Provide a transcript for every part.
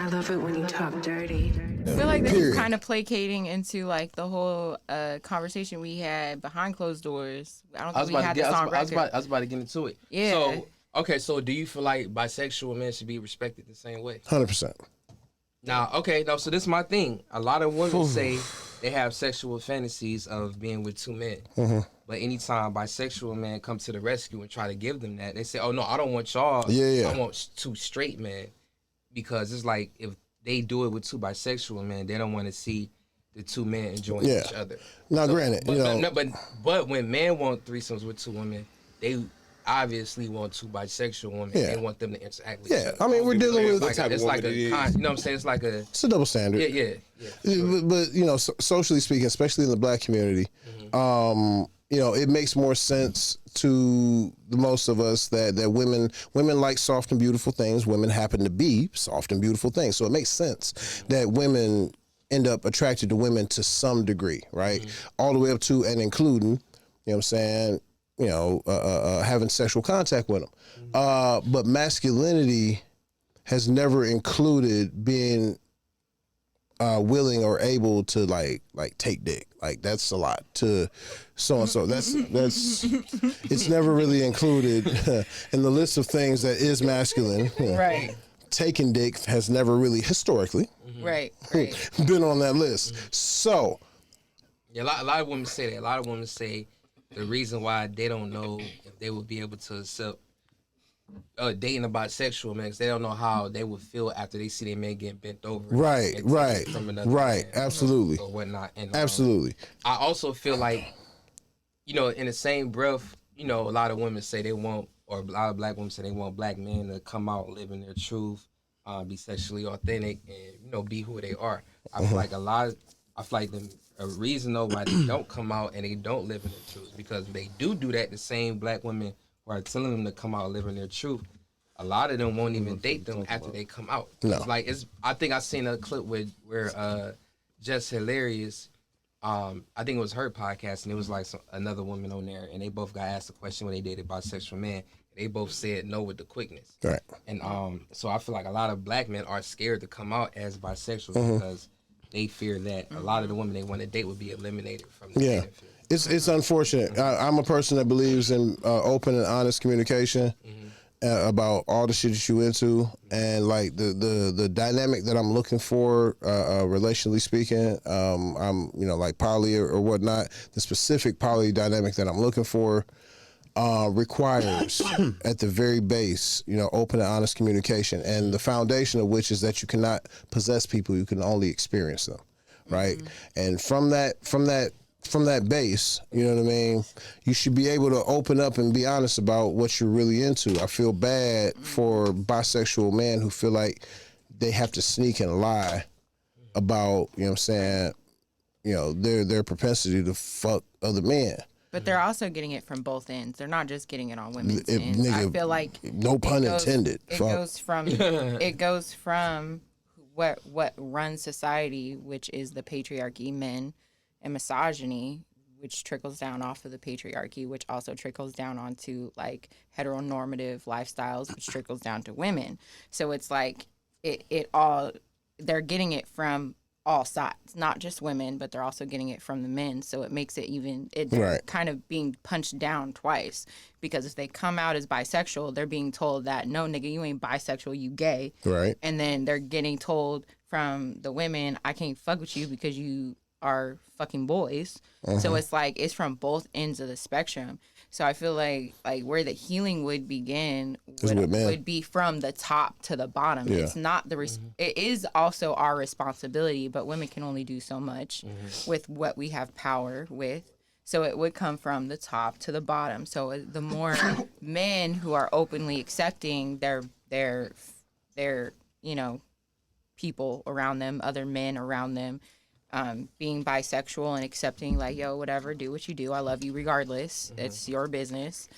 I love it when you talk dirty. I feel like this is kind of placating into like the whole conversation we had behind closed doors. I don't think we had this on record. I was about to get into it. Yeah. So, okay, so do you feel like bisexual men should be respected the same way? 100%. Now, okay, no, so this is my thing. A lot of women say they have sexual fantasies of being with two men. Mm-hmm. But anytime bisexual men come to the rescue and try to give them that, they say, oh, no, I don't want y'all. Yeah. I want two straight men. Because it's like if they do it with two bisexual men, they don't want to see the two men enjoying each other. Now, granted, but when men want threesomes with two women, they obviously want two bisexual women. Yeah. They want them to interact with each other. I mean, we're dealing with... It's like a, you know what I'm saying? It's a double standard. Yeah. Sure. But you know, socially speaking, especially in the black community, you know, it makes more sense to the most of us that women like soft and beautiful things. Women happen to be soft and beautiful things. So it makes sense that women end up attracted to women to some degree, right? All the way up to and including, you know what I'm saying, you know, having sexual contact with them. But masculinity has never included being willing or able to like take dick. Like that's a lot to so and so. That's it's never really included in the list of things that is masculine. Right. Taking dick has never really historically right. been on that list. So yeah, a lot of women say that. A lot of women say the reason why they don't know if they would be able to accept dating a bisexual man, because they don't know how they would feel after they see their man getting bent over. Right. Man, absolutely. Or whatnot. And, absolutely. I also feel like, you know, in the same breath, you know, a lot of women say they want, or a lot of black women say they want black men to come out living their truth, be sexually authentic, and, you know, be who they are. I feel like a reason though why they don't come out and they don't live in their truth, because they do that, the same black women who are telling them to come out living their truth, a lot of them won't even date them after they come out. No. I think I seen a clip where Just Hilarious, I think it was her podcast, and it was like another woman on there, and they both got asked a question when they dated bisexual men. They both said no with the quickness. Right. And so I feel like a lot of black men are scared to come out as bisexual because they fear that a lot of the women they want to date would be eliminated from the dating field. It's unfortunate. I'm a person that believes in open and honest communication about all the shit that you into, and like the dynamic that I'm looking for, relationally speaking. I'm like poly or whatnot. The specific poly dynamic that I'm looking for requires at the very base, open and honest communication, and the foundation of which is that you cannot possess people, you can only experience them, right? And from that base, you know what I mean, you should be able to open up and be honest about what you're really into. I feel bad for bisexual men who feel like they have to sneak and lie about, their propensity to fuck other men. But they're also getting it from both ends. They're not just getting it on women's ends. I feel like no pun intended. It goes from what runs society, which is the patriarchy, men, and misogyny, which trickles down off of the patriarchy, which also trickles down onto like heteronormative lifestyles, which trickles down to women. So it's like they're getting it from all sides, not just women, but they're also getting it from the men. So it makes it kind of being punched down twice, because if they come out as bisexual, they're being told that, no, nigga, you ain't bisexual, you gay. Right. And then they're getting told from the women, I can't fuck with you because you are fucking boys. So it's like, it's from both ends of the spectrum. So I feel like where the healing would begin would be from the top to the bottom. Yeah. It's not it is also our responsibility, but women can only do so much with what we have power with. So it would come from the top to the bottom. So the more men who are openly accepting their people around them, other men around them, being bisexual and accepting, like, yo, whatever, do what you do, I love you regardless, it's your business,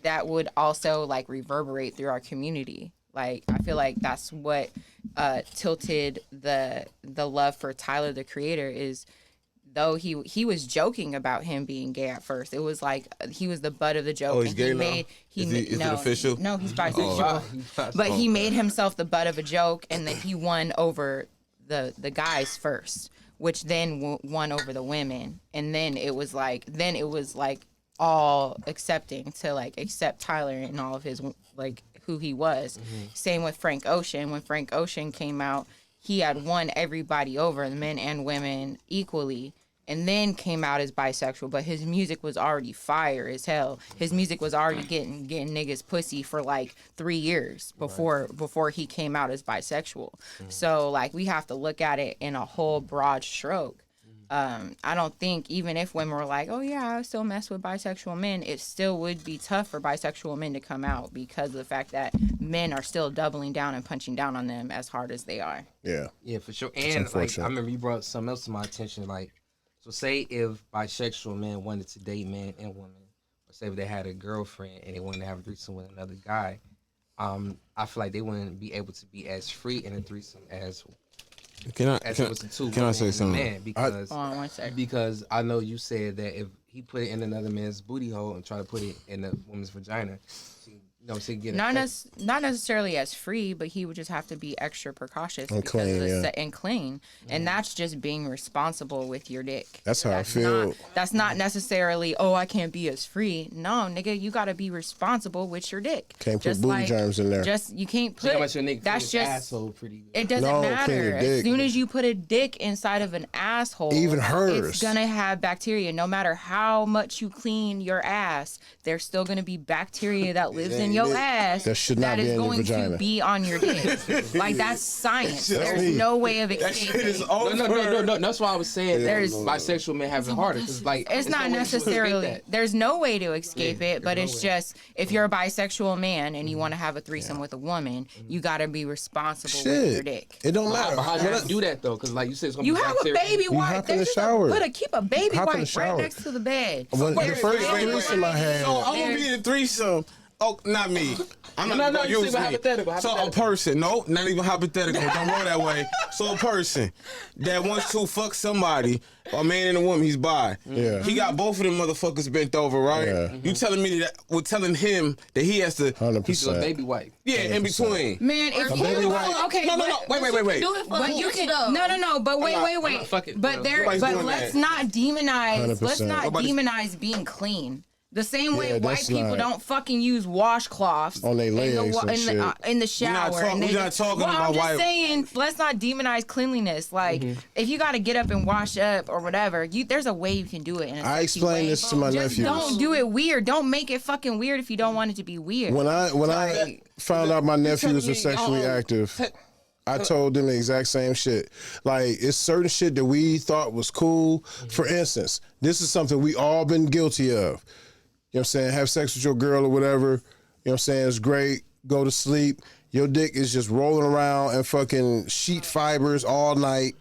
that would also like reverberate through our community. Like, I feel like that's what tilted the love for Tyler the Creator, is though he was joking about him being gay at first. It was like he was the butt of the joke. Oh, he's gay now? Is it official? No, he's bisexual. But he made himself the butt of a joke, and then he won over the guys first, which then won over the women, and then it was like all accepting to like accept Tyler and all of his like who he was. Same with Frank Ocean. When Frank Ocean came out, he had won everybody over, the men and women equally, and then came out as bisexual. But his music was already fire as hell. His music was already getting niggas pussy for like 3 years before he came out as bisexual. So like we have to look at it in a whole broad stroke. I don't think even if women were like, oh yeah, I still mess with bisexual men, it still would be tough for bisexual men to come out because of the fact that men are still doubling down and punching down on them as hard as they are. Yeah. Yeah, for sure. And like I remember you brought something else to my attention. Like, so say if bisexual men wanted to date men and women, or say if they had a girlfriend and they wanted to have a threesome with another guy, I feel like they wouldn't be able to be as free in a threesome as Can I say something? Man, because Hold on one second. because I know you said that if he put it in another man's booty hole and try to put it in a woman's vagina, she get not necessarily as free, but he would just have to be extra precautious And clean, and clean, and that's just being responsible with your dick. That's how I feel. That's not necessarily, oh, I can't be as free. No, nigga, you gotta be responsible with your dick. Can't put booty germs in there. You can't put. That's just asshole pretty good. It doesn't No, clean matter. your As dick. soon as you put a dick inside of an asshole, Even hers. it's gonna have bacteria. No matter how much you clean your ass, there's still gonna be bacteria that lives in your ass That should not be is in your going vagina. to be on your dick. Like that's science. There's no way of That shit is escaping. over. No. That's why I was saying There's- bisexual men have it harder. Cause like It's not no way to escape necessarily. that. There's no way to escape it, but there's it's no way. just if you're a bisexual man and you want to have a threesome with a woman, you got to be responsible with your Shit. dick. It don't But matter. how do you do that though? Because like you said, it's gonna You be have a bacteria. baby wipe. hop in the There's just shower. keep a baby Hop in the wipe shower. right next to the bed. When the first There's- threesome I had, So I'm gonna be in a threesome. Oh, not me. I'm not No, gonna you use said me. hypothetical, So a hypothetical. person, no, not even hypothetical. Don't roll that way. So a person that wants to fuck somebody, a man and a woman, he's bi. Yeah. He got both of them motherfuckers bent over, right? Yeah. You telling me that? We're telling him that he has to. 100%. He's a baby wipe. Yeah, in between. Man, if baby you wipe. okay, No. Wait. Do it for But you can no. But wait. fuck it, But bro. Nobody's doing let's that. not demonize. Let's 100%. not Nobody's- demonize being clean. The same way Yeah, white that's people not- don't fucking use washcloths On their legs and in the shit. shower. we're not talking well, about I'm just white- saying, let's not demonize cleanliness. Like, if you got to get up and wash up or whatever, there's a way you can do it. In a I sexy explained way. this to my Just nephews. don't do it weird. Don't make it fucking weird if you don't want it to be weird. When I found out my nephews were telling me, sexually active, I told them the exact same shit. Like, it's certain shit that we thought was cool. For instance, this is something we all been guilty of. You know what I'm saying? Have sex with your girl or whatever. You know what I'm saying? It's great. Go to sleep. Your dick is just rolling around in fucking sheet fibers all night.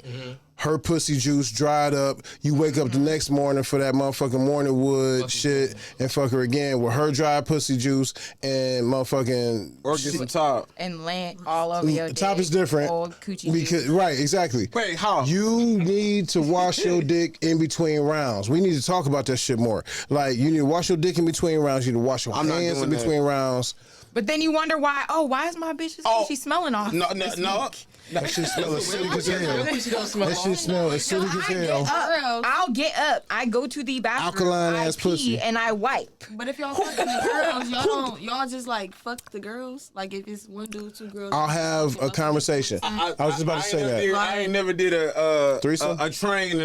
Her pussy juice dried up. You wake up the next morning for that motherfucking morning wood shit and fuck her again with her dry pussy juice and motherfucking Or get some top. and land all over your the top dick, is different old coochie because juice. right, exactly. Wait, how? You need to wash your dick in between rounds. We need to talk about that shit more. Like, you need to wash your dick in between rounds. You need to wash your I'm not hands in doing that. between rounds. But then you wonder why. Oh, why is my bitch's coochie smelling off? No. That shit smell acidic as hell. She don't smell That shit smell acidic as hell. I'll get up. I go to the bathroom. Alkaline I ass pee, pussy. and I wipe. But if y'all fucking the girls, y'all just like fuck the girls. Like if it's one dude, two girls. I'll have a conversation. I was just about to say that. I ain't never did a Threesome? a train.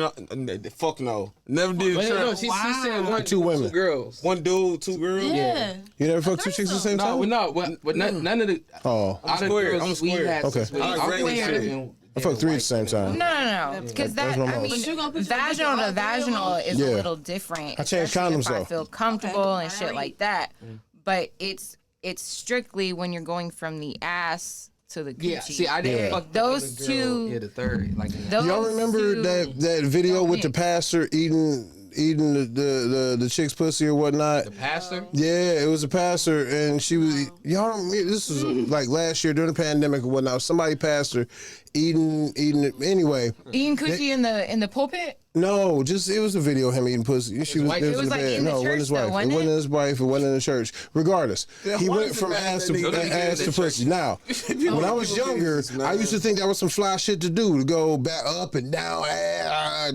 Fuck no. Never did a Wait, train. no, she said one, Two women. two girls. One dude, two girls. Yeah. You never fucked two chicks at the same No, time? none of the. Oh, Out of square, girls I'm we square. had Okay. sex with, I like I'm regular square. shit. I fucked three at the same time. No. Because That's that, my I mom. mean, But you gonna put your dick in vaginal all to three of them? vaginal is Yeah. a little different. I changed especially condoms, if I though. feel comfortable Okay. and shit like that. But it's strictly when you're going from the ass to the coochie. Yeah, see, I didn't Yeah. fuck the Those other girl. two- Yeah, the third. Like, Those Y'all remember two- that video with the pastor eating the chick's pussy or whatnot? the pastor? Yeah, it was a pastor, and she was. Y'all don't. This was like last year during the pandemic or whatnot. Somebody pastor eating it anyway. Eating coochie in the pulpit? No, just it was a video of him eating pussy. She was, wife? it It was in was the like bed. in the No, it wasn't church his though, wife. It wasn't wasn't it? his wife. It wasn't in the church. Regardless, he why went is from it mad ass that to nigga ass to did pussy. Now, when I was younger, I used to think that was some fly shit to do, to go back up and down,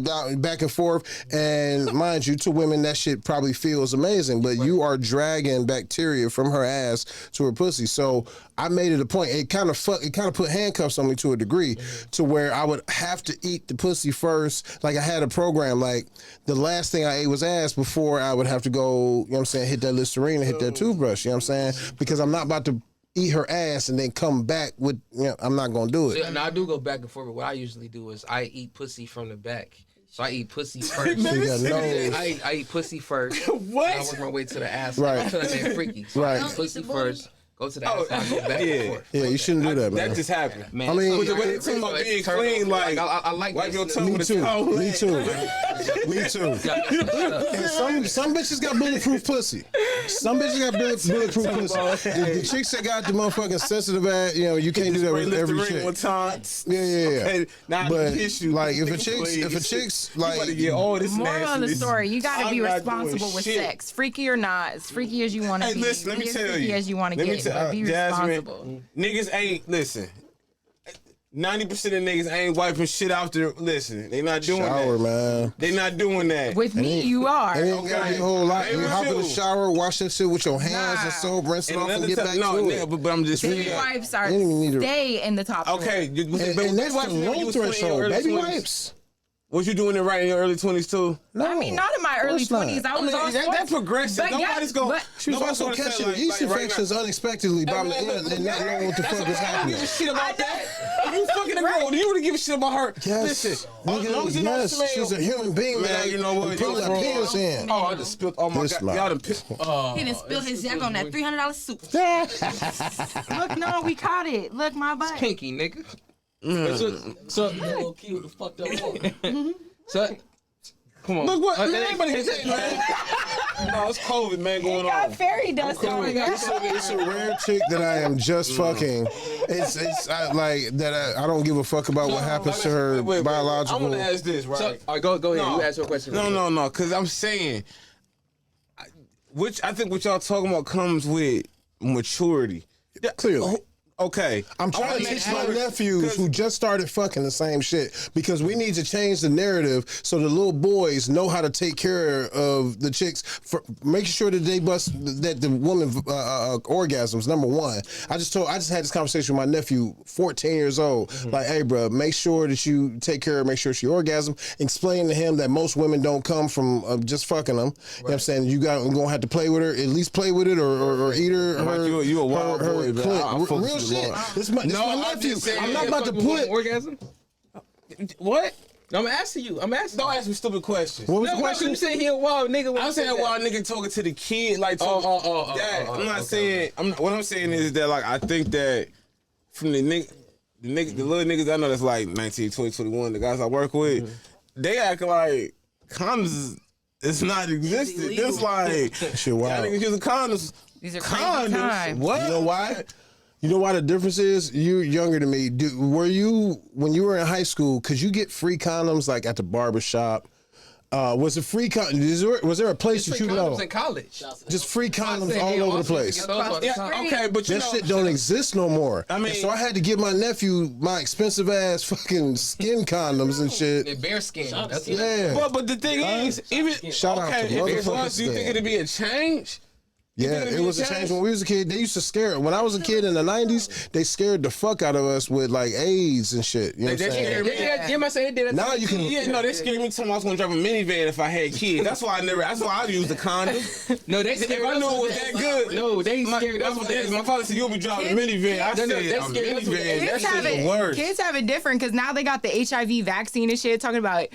down back and forth. And mind you, to women, that shit probably feels amazing. But you are dragging bacteria from her ass to her pussy. So I made it a point. It kind of put handcuffs on me to a degree, to where I would have to eat the pussy first. Like I had a program. Like the last thing I ate was ass before I would have to go. You know what I'm saying? Hit that Listerine and hit that toothbrush. You know what I'm saying? Because I'm not about to eat her ass and then come back with. You know, I'm not gonna do it. Yeah, now I do go back and forth, but what I usually do is I eat pussy from the back. So I eat pussy first. So you got no- I eat pussy first. What? And I work my way to the ass. Right. I feel like they're freaky. So Right. I eat pussy first. Go to the ass. And I go back and forth. Yeah, you shouldn't do that, man. That just happened. Man, I mean- But the way they talking about being clean, like, I like wipe your this. tongue Me with a too. towel. Me too. Me too. And some bitches got bulletproof pussy. Some bitches got bulletproof pussy. The chicks that got the motherfucking sensitive ass, you know, you can't do that with every chick. One time. Yeah. Okay, now I But kiss you. like, if a Please. chick's You like, better get all this Moral of the nastiness. story: you got to be I'm not responsible doing with shit. sex, freaky or not, as freaky as you want to Hey, be. listen, let me be as tell freaky you. as you want to Let me get, tell- but be Jasmine, responsible. Niggas ain't, listen. 90% of niggas ain't wiping shit after. Listen, they not doing shower, that. man. They not doing that. With me, you are. And then you gotta be a whole lot. Hey, You with hop in the you. shower, wash that shit with your hands Nah. and soap, rinse it And off, and another get time- back no, to nigga, it. but I'm just Baby saying. wipes are You don't even need to- stay in the top. Okay, And that's the low threshold. Baby wipes. Was you doing it right in your early 20s too? No, I mean, not in my of early course not. 20s. I I was mean, on that's progressive. But yeah, Nobody's going. but- She was also catching yeast infections unexpectedly by the end and not knowing what the fuck was I don't happening. give a shit about that. If you fucking a girl, do you really give a shit about her? Yes, Listen, as long as you don't yes, smell. she's a human being, man. You know what? Put her penis in. Oh, I just spilled. Oh my This god, mouth. y'all done pissed. He done spilled his jack on that $300 soup. Look, no, we caught it. Look, my butt. Pinky, nigga. So little cute, the fucked up woman. So, come on. Look what? Anybody can say, man. No, it's COVID, man, going Got on. fairy dust on it. It's a rare chick that I am just fucking. It's like that. I don't give a fuck about what happens to her Wait, biological. I'm gonna ask this, right? So, all right, go ahead. No. You ask your question. No, because I'm saying, I think what y'all talking about comes with maturity. Clearly. Okay. I'm trying to wanna teach make my sure- nephews 'cause- who just started fucking the same shit because we need to change the narrative so the little boys know how to take care of the chicks, for making sure that they bust that the woman orgasms. Number one, I just had this conversation with my nephew, 14 years old. Like, hey, bro, make sure that you take care of, make sure she orgasm. Explain to him that most women don't come from just fucking them. You know what I'm saying? You're gonna have to play with her, at least play with it or eat her. Mike, you a wild boy, man. I'll fuck Real with you, shit. Lord. This is my I'm nephew. just saying, I'm not about to put. orgasm. What? No, I'm asking you. I'm asking. Don't ask me stupid questions. What was No, the question? you saying he a wild nigga. I'm saying while nigga talking to the kid, like talking. I'm not saying. What I'm saying is that like I think that from the little niggas I know that's like 19, 20, 21, the guys I work with, they act like condoms is not existent. It's like Shit, y'all wow. niggas using condoms. These are crazy Condoms? times. What? You know why? You know why the difference is? You're younger than me. Were you, when you were in high school, could you get free condoms like at the barber shop? Was it free condoms? Was there a place that you know? in college. Just free condoms all over the place. Yeah, okay, but you That know, shit don't exist no more. I mean- And so I had to give my nephew my expensive ass fucking skin condoms and shit. Bear skin. That's Yeah. But the thing is, even Shout out okay, to if it motherfucking was, do you think Stan. it'd be a change? Yeah, think it'd it be was a a change change? when we was a kid. They used to scare. When I was a kid in the 90s, they scared the fuck out of us with like AIDS and shit. You know what I'm saying? Yeah, I say they did. Now you can. Yeah, no, they scared me telling me I was gonna drive a minivan if I had kids. That's why I used the condom. No, they If scared I us. knew it was that good. No, they My, scared that's us. what they, my father said, you'll be driving a minivan. I said, they a scared us with minivan. That Kids shit's have the it. worst. Kids have it different because now they got the HIV vaccine and shit. Talking about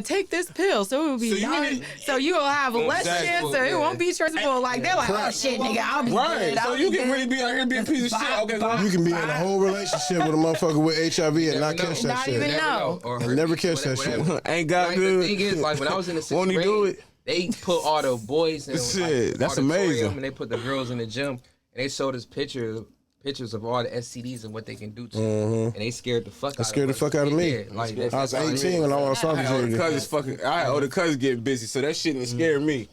take this pill, so it will be So you non- mean- so you will have less Exactly. chance, so it won't be traceable. Like they're like, oh shit, nigga, I'll be Right. good. So I'll you be can good. really be out here being a piece of shit. Okay, go You can be in a whole relationship with a motherfucker with HIV and not catch that Not shit. even know. Or And never catch that shit. Ain't got Like, good. the thing is, like when I was in the 6th Won't he grade, do it? they put all the boys in Shit, like, that's auditorium amazing. and they put the girls in the gym, and they showed this picture pictures of all the STDs and what they can do to you, and they scared the fuck. That scared the fuck out of me. Yeah, like I was 18 when I was I talking had older to cousins get busy, so that shit didn't scare me.